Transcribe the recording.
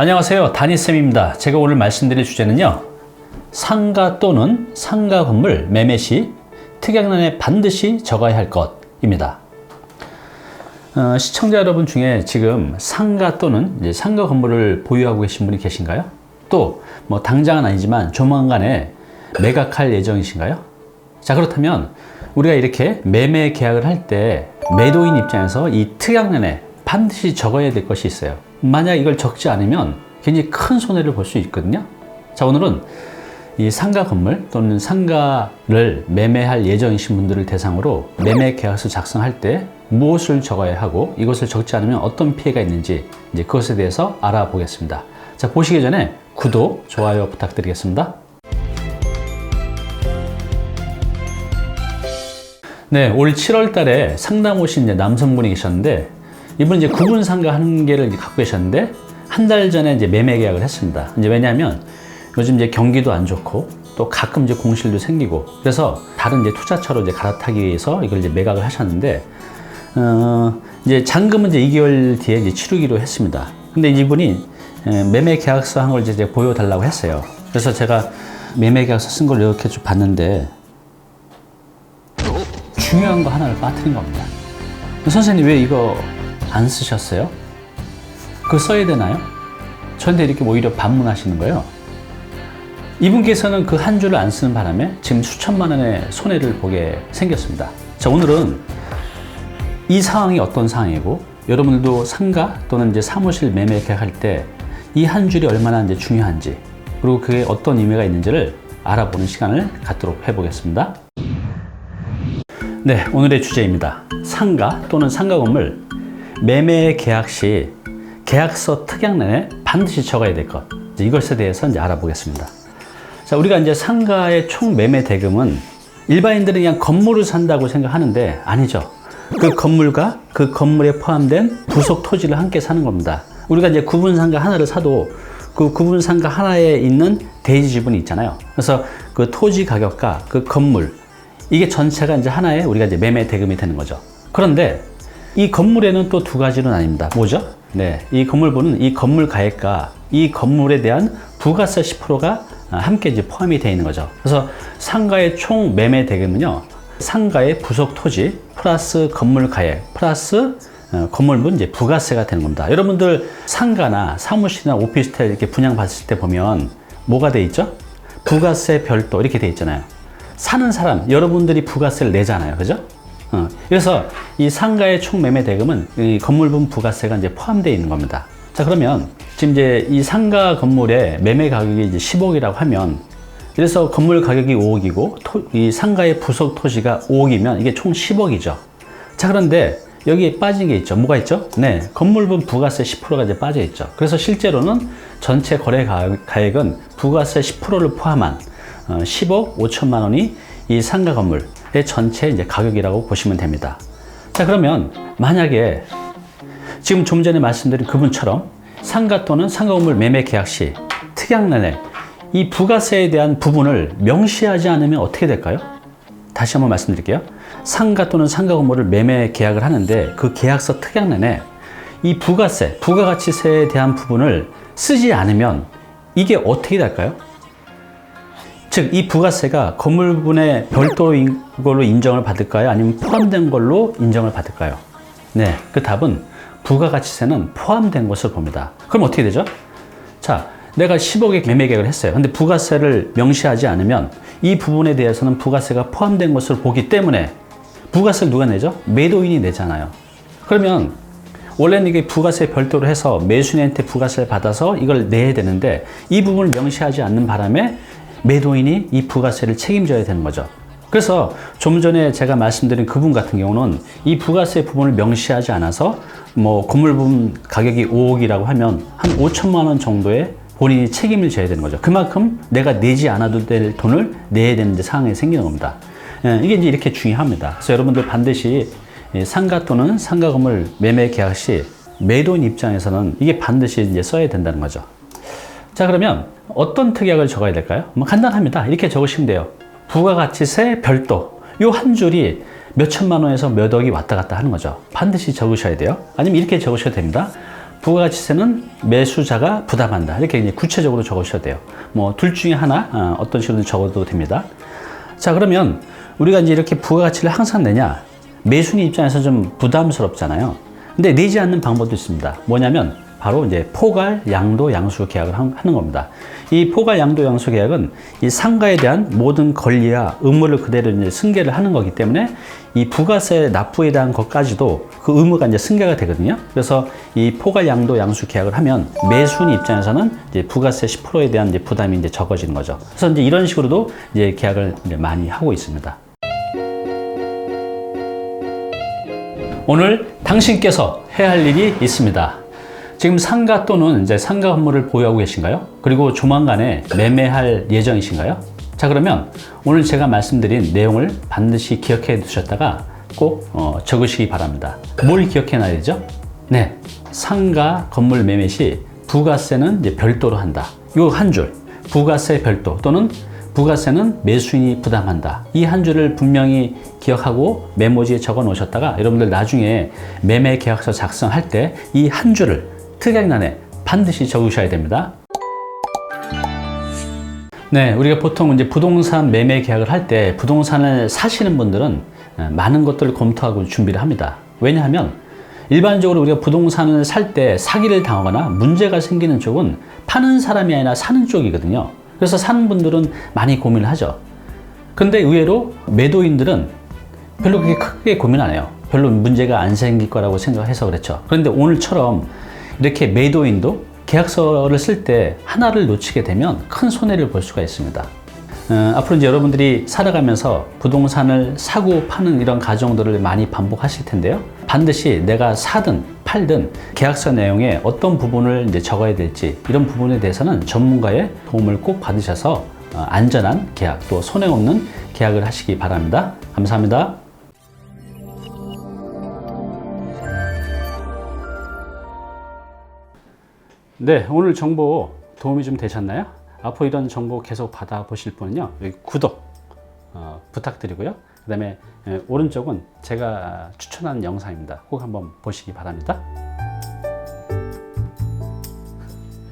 안녕하세요, 다니쌤입니다. 제가 오늘 말씀드릴 주제는요, 상가 또는 상가 건물 매매 시 특약란에 반드시 적어야 할 것입니다. 시청자 여러분 중에 지금 상가 또는 이제 상가 건물을 보유하고 계신 분이 계신가요? 또 뭐 당장은 아니지만 조만간에 매각할 예정이신가요? 자, 그렇다면 우리가 이렇게 매매 계약을 할 때 매도인 입장에서 이 특약란에 반드시 적어야 될 것이 있어요. 만약 이걸 적지 않으면 굉장히 큰 손해를 볼 수 있거든요. 자, 오늘은 이 상가 건물 또는 상가를 매매할 예정이신 분들을 대상으로 매매 계약서 작성할 때 무엇을 적어야 하고 이것을 적지 않으면 어떤 피해가 있는지 이제 그것에 대해서 알아보겠습니다. 자, 보시기 전에 구독, 좋아요 부탁드리겠습니다. 네, 올 7월 달에 상담 오신 이제 남성분이 계셨는데, 이분 이제 구분 상가 한 개를 갖고 계셨는데, 한 달 전에 이제 매매 계약을 했습니다. 이제 왜냐하면 요즘 이제 경기도 안 좋고 또 가끔 이제 공실도 생기고 그래서 다른 이제 투자처로 이제 갈아타기 위해서 이걸 이제 매각을 하셨는데, 이제 잔금은 이제 2개월 뒤에 이제 치르기로 했습니다. 근데 이분이 매매 계약서 한 걸 이제 보여달라고 했어요. 그래서 제가 매매 계약서 쓴 걸 이렇게 좀 봤는데, 중요한 거 하나를 빠뜨린 겁니다. 선생님, 왜 이거 안 쓰셨어요? 그거 써야 되나요? 저한테 이렇게 오히려 반문하시는 거예요. 이분께서는 그 한 줄을 안 쓰는 바람에 지금 수천만 원의 손해를 보게 생겼습니다. 자, 오늘은 이 상황이 어떤 상황이고, 여러분들도 상가 또는 이제 사무실 매매 계약할 때 이 한 줄이 얼마나 이제 중요한지, 그리고 그게 어떤 의미가 있는지를 알아보는 시간을 갖도록 해보겠습니다. 네, 오늘의 주제입니다. 상가 또는 상가 건물 매매 계약 시 계약서 특약란에 반드시 적어야 될 것, 이것에 대해서 이제 알아보겠습니다. 자, 우리가 이제 상가의 총 매매 대금은 일반인들은 그냥 건물을 산다고 생각하는데 아니죠. 그 건물과 그 건물에 포함된 부속 토지를 함께 사는 겁니다. 우리가 이제 구분 상가 하나를 사도 그 구분 상가 하나에 있는 대지 지분이 있잖아요. 그래서 그 토지 가격과 그 건물, 이게 전체가 이제 하나의 우리가 이제 매매 대금이 되는 거죠. 그런데 이 건물에는 또 두 가지는 아닙니다. 뭐죠? 네, 이 건물부는 이 건물 가액과 이 건물에 대한 부가세 10%가 함께 이제 포함이 되어 있는 거죠. 그래서 상가의 총 매매 대금은요, 상가의 부속 토지 플러스 건물 가액 플러스 건물분 이제 부가세가 되는 겁니다. 여러분들 상가나 사무실이나 오피스텔 이렇게 분양받았을 때 보면 뭐가 돼 있죠? 부가세 별도 이렇게 돼 있잖아요. 사는 사람, 여러분들이 부가세를 내잖아요. 그죠? 그래서 이 상가의 총 매매 대금은 이 건물분 부가세가 이제 포함되어 있는 겁니다. 자, 그러면 지금 이제 이 상가 건물의 매매 가격이 이제 10억이라고 하면, 그래서 건물 가격이 5억이고 이 상가의 부속 토지가 5억이면 이게 총 10억이죠. 자, 그런데 여기에 빠진 게 있죠. 뭐가 있죠? 네, 건물분 부가세 10%가 이제 빠져 있죠. 그래서 실제로는 전체 거래 가액은 부가세 10%를 포함한 10억 5천만 원이 이 상가 건물의 전체 이제 가격이라고 보시면 됩니다. 자, 그러면 만약에 지금 좀 전에 말씀드린 그분처럼 상가 또는 상가 건물 매매 계약 시 특약란에 이 부가세에 대한 부분을 명시하지 않으면 어떻게 될까요? 다시 한번 말씀드릴게요. 상가 또는 상가 건물을 매매 계약을 하는데 그 계약서 특약란에 이 부가세, 부가가치세에 대한 부분을 쓰지 않으면 이게 어떻게 될까요? 즉, 이 부가세가 건물분의 별도인 걸로 인정을 받을까요? 아니면 포함된 걸로 인정을 받을까요? 네, 그 답은 부가가치세는 포함된 것을 봅니다. 그럼 어떻게 되죠? 자, 내가 10억의 매매 계약을 했어요. 근데 부가세를 명시하지 않으면 이 부분에 대해서는 부가세가 포함된 것을 보기 때문에 부가세를 누가 내죠? 매도인이 내잖아요. 그러면 원래는 이게 부가세 별도로 해서 매수인한테 부가세를 받아서 이걸 내야 되는데 이 부분을 명시하지 않는 바람에 매도인이 이 부가세를 책임져야 되는 거죠. 그래서 좀 전에 제가 말씀드린 그분 같은 경우는 이 부가세 부분을 명시하지 않아서 뭐 건물 부분 가격이 5억이라고 하면 한 5천만 원 정도의 본인이 책임을 져야 되는 거죠. 그만큼 내가 내지 않아도 될 돈을 내야 되는 상황이 생기는 겁니다. 이게 이제 이렇게 중요합니다. 그래서 여러분들 반드시 상가 또는 상가 건물 매매 계약 시 매도인 입장에서는 이게 반드시 이제 써야 된다는 거죠. 자, 그러면 어떤 특약을 적어야 될까요? 뭐 간단합니다. 이렇게 적으시면 돼요. 부가가치세 별도, 요 한 줄이 몇 천만 원에서 몇 억이 왔다 갔다 하는 거죠. 반드시 적으셔야 돼요. 아니면 이렇게 적으셔도 됩니다. 부가가치세는 매수자가 부담한다. 이렇게 이제 구체적으로 적으셔도 돼요. 뭐 둘 중에 하나 어떤 식으로 적어도 됩니다. 자, 그러면 우리가 이제 이렇게 부가가치를 항상 내냐? 매수인 입장에서 좀 부담스럽잖아요. 근데 내지 않는 방법도 있습니다. 뭐냐면 바로 이제 포괄 양도 양수 계약을 하는 겁니다. 이 포괄 양도 양수 계약은 이 상가에 대한 모든 권리와 의무를 그대로 이제 승계를 하는 거기 때문에 이 부가세 납부에 대한 것까지도 그 의무가 이제 승계가 되거든요. 그래서 이 포괄 양도 양수 계약을 하면 매수인 입장에서는 이제 부가세 10%에 대한 이제 부담이 이제 적어지는 거죠. 그래서 이제 이런 식으로도 이제 계약을 이제 많이 하고 있습니다. 오늘 당신께서 해야 할 일이 있습니다. 지금 상가 또는 이제 상가 건물을 보유하고 계신가요? 그리고 조만간에 매매할 예정이신가요? 자, 그러면 오늘 제가 말씀드린 내용을 반드시 기억해 두셨다가 꼭 적으시기 바랍니다. 뭘 기억해 놔야 되죠? 네, 상가 건물 매매 시 부가세는 이제 별도로 한다. 요 한 줄, 부가세 별도 또는 부가세는 매수인이 부담한다. 이 한 줄을 분명히 기억하고 메모지에 적어 놓으셨다가 여러분들 나중에 매매 계약서 작성할 때 이 한 줄을 특약란에 반드시 적으셔야 됩니다. 네, 우리가 보통 이제 부동산 매매 계약을 할 때 부동산을 사시는 분들은 많은 것들을 검토하고 준비를 합니다. 왜냐하면 일반적으로 우리가 부동산을 살 때 사기를 당하거나 문제가 생기는 쪽은 파는 사람이 아니라 사는 쪽이거든요. 그래서 사는 분들은 많이 고민을 하죠. 근데 의외로 매도인들은 별로 그렇게 크게 고민 안 해요. 별로 문제가 안 생길 거라고 생각해서 그렇죠. 그런데 오늘처럼 이렇게 매도인도 계약서를 쓸 때 하나를 놓치게 되면 큰 손해를 볼 수가 있습니다. 앞으로 이제 여러분들이 살아가면서 부동산을 사고 파는 이런 과정들을 많이 반복하실 텐데요. 반드시 내가 사든 팔든 계약서 내용에 어떤 부분을 이제 적어야 될지 이런 부분에 대해서는 전문가의 도움을 꼭 받으셔서 안전한 계약 또 손해 없는 계약을 하시기 바랍니다. 감사합니다. 네, 오늘 정보 도움이 좀 되셨나요? 앞으로 이런 정보 계속 받아보실 분은요, 여기 구독 부탁드리고요. 그 다음에 오른쪽은 제가 추천하는 영상입니다. 꼭 한번 보시기 바랍니다.